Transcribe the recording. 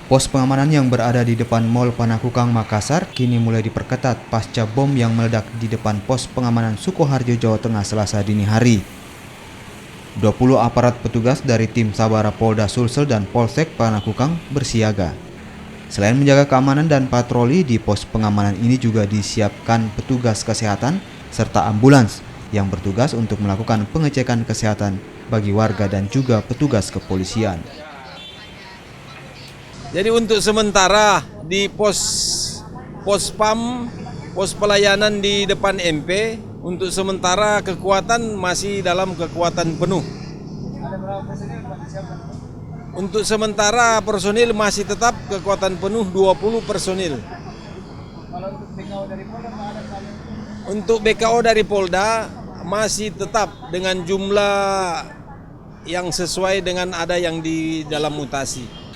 Pos pengamanan yang berada di depan Mall Panakukang Makassar kini mulai diperketat pasca bom yang meledak di depan pos pengamanan Sukoharjo, Jawa Tengah Selasa dini hari. 20 aparat petugas dari tim Sabara Polda Sulsel dan Polsek Panakukang bersiaga. Selain menjaga keamanan dan patroli, di pos pengamanan ini juga disiapkan petugas kesehatan serta ambulans yang bertugas untuk melakukan pengecekan kesehatan bagi warga dan juga petugas kepolisian. Jadi untuk sementara di pos PAM, pos pelayanan di depan MP, untuk sementara kekuatan masih dalam kekuatan penuh. Untuk sementara personil masih tetap kekuatan penuh 20 personil. Untuk BKO dari Polda masih tetap dengan jumlah yang sesuai dengan ada yang di dalam mutasi.